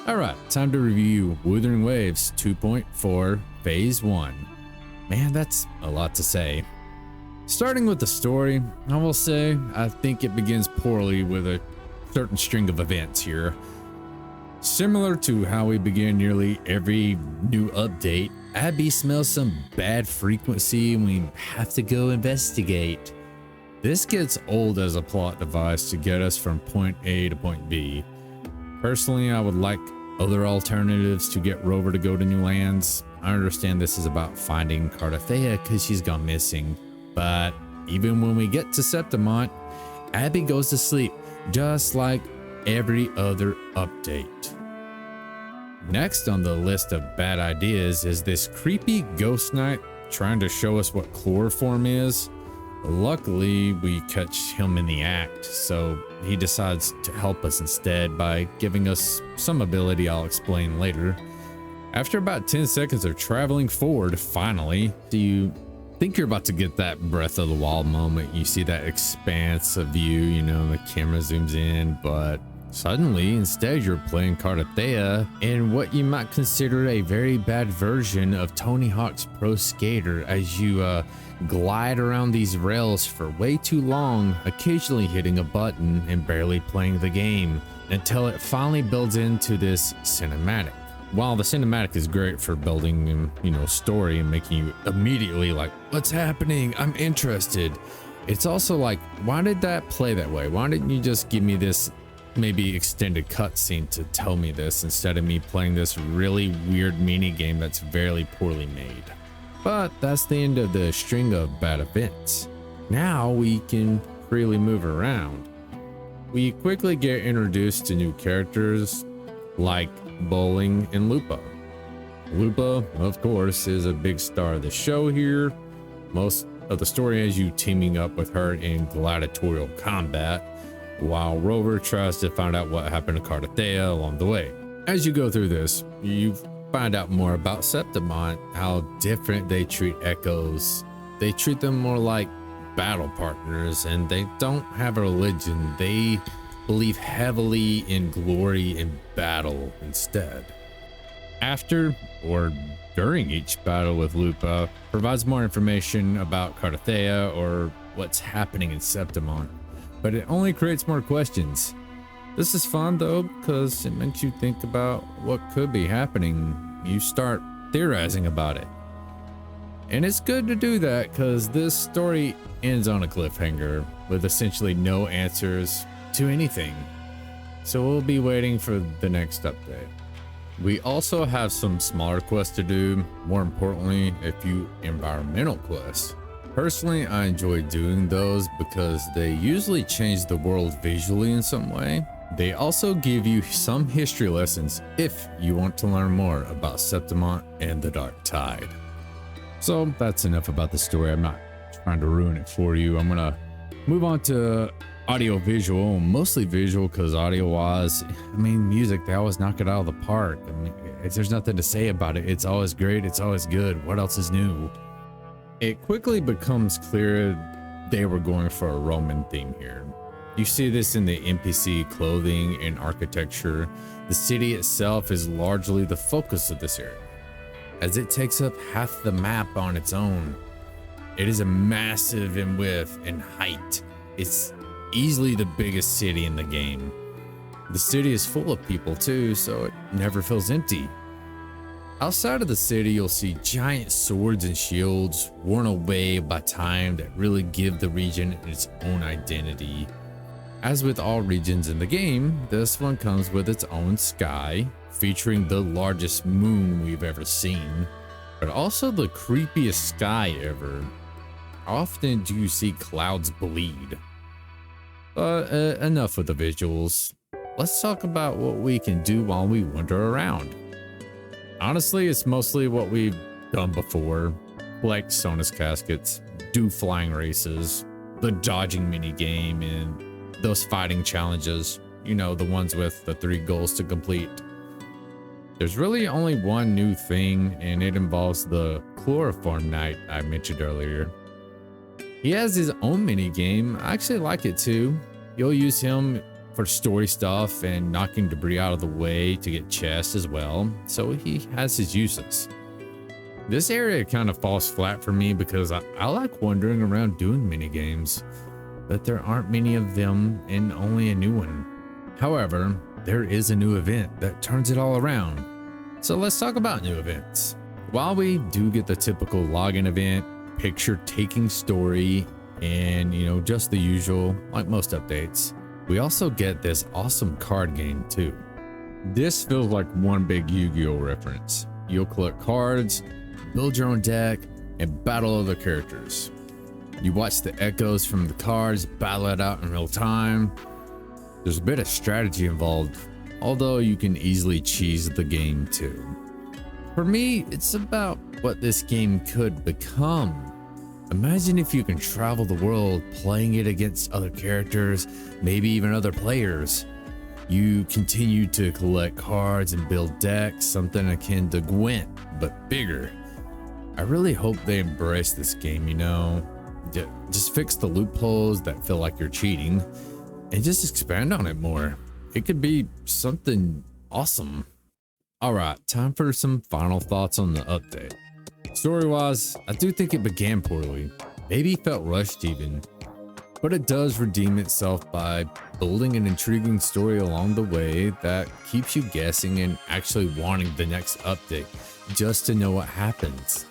Alright, time to review Wuthering Waves 2.4 Phase 1. Man, that's a lot to say. Starting with the story, I will say I think it begins poorly with a certain string of events here. Similar to how we begin nearly every new update, Abby smells some bad frequency and we have to go investigate. This gets old as a plot device to get us from point A to point B. Personally, I would like other alternatives to get Rover to go to new lands. I understand this is about finding Cardathea because she's gone missing, but even when we get to Septimont, Abby goes to sleep just like every other update. Next on the list of bad ideas is this creepy ghost knight trying to show us what chloroform is. Luckily, we catch him in the act, so he decides to help us instead by giving us some ability I'll explain later. After about 10 seconds of traveling forward, finally, do you think you're about to get that Breath of the Wild moment? You see that expanse of view, you know, the camera zooms in, but suddenly, instead, you're playing Cardathea in what you might consider a very bad version of Tony Hawk's Pro Skater as you glide around these rails for way too long, occasionally hitting a button and barely playing the game, until it finally builds into this cinematic. While the cinematic is great for building, you know, story and making you immediately like, what's happening? I'm interested. It's also like, why did that play that way? Why didn't you just give me this maybe extended cutscene to tell me this instead of me playing this really weird mini game that's very poorly made? But that's the end of the string of bad events. Now we can freely move around. We quickly get introduced to new characters like Bowling and Lupa. Lupa, of course, is a big star of the show here. Most of the story has you teaming up with her in gladiatorial combat, while Rover tries to find out what happened to Cardathea along the way. As you go through this, you find out more about Septimont, how different they treat echoes. They treat them more like battle partners, and they don't have a religion. They believe heavily in glory and battle instead. After or during each battle with Lupa, provides more information about Cardathea or what's happening in Septimont, but it only creates more questions. This is fun though, because it makes you think about what could be happening. You start theorizing about it. And it's good to do that because this story ends on a cliffhanger with essentially no answers to anything. So we'll be waiting for the next update. We also have some smaller quests to do, more importantly, a few environmental quests. Personally, I enjoy doing those because they usually change the world visually in some way. They also give you some history lessons if you want to learn more about Septimont and the Dark Tide. So that's enough about the story. I'm not trying to ruin it for you. I'm gonna move on to audio visual, mostly visual because audio wise, I mean, music, they always knock it out of the park. I mean, there's nothing to say about it. It's always great. It's always good. What else is new? It quickly becomes clear they were going for a Roman theme here. You see this in the NPC clothing and architecture. The city itself is largely the focus of this area, as it takes up half the map on its own. It is a massive in width and height. It's easily the biggest city in the game. The city is full of people too, so it never feels empty. Outside of the city, you'll see giant swords and shields worn away by time that really give the region its own identity. As with all regions in the game, this one comes with its own sky, featuring the largest moon we've ever seen, but also the creepiest sky ever. Often do you see clouds bleed. But enough with the visuals. Let's talk about what we can do while we wander around. Honestly, it's mostly what we've done before, like Sonus caskets, do flying races, the dodging mini game, and those fighting challenges, you know, the ones with the 3 goals to complete. There's really only one new thing, and it involves the chloroform knight I mentioned earlier. He has his own mini game. I actually like it too. You'll use him for story stuff and knocking debris out of the way to get chests as well, so he has his uses. This area kind of falls flat for me because I like wandering around doing mini games, but there aren't many of them and only a new one. However, there is a new event that turns it all around. So let's talk about new events. While we do get the typical login event, picture taking story, and just the usual like most updates, we also get this awesome card game too. This feels like one big Yu-Gi-Oh reference. You'll collect cards, build your own deck, and battle other characters. You watch the echoes from the cards battle it out in real time. There's a bit of strategy involved, although you can easily cheese the game too. For me, it's about what this game could become. Imagine if you can travel the world playing it against other characters, maybe even other players. You continue to collect cards and build decks, something akin to Gwent, but bigger. I really hope they embrace this game, just fix the loopholes that feel like you're cheating and just expand on it more. It could be something awesome. Alright, time for some final thoughts on the update. Story-wise, I do think it began poorly, maybe felt rushed even, but it does redeem itself by building an intriguing story along the way that keeps you guessing and actually wanting the next update just to know what happens.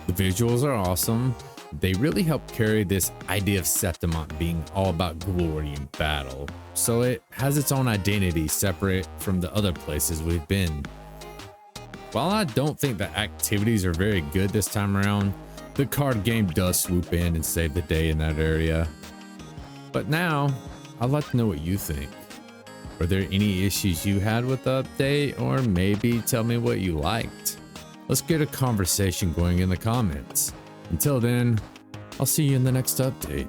The visuals are awesome. They really help carry this idea of Septimont being all about glory and battle, so it has its own identity separate from the other places we've been. While I don't think the activities are very good this time around, the card game does swoop in and save the day in that area. But now, I'd like to know what you think. Were there any issues you had with the update, or maybe tell me what you liked? Let's get a conversation going in the comments. Until then, I'll see you in the next update.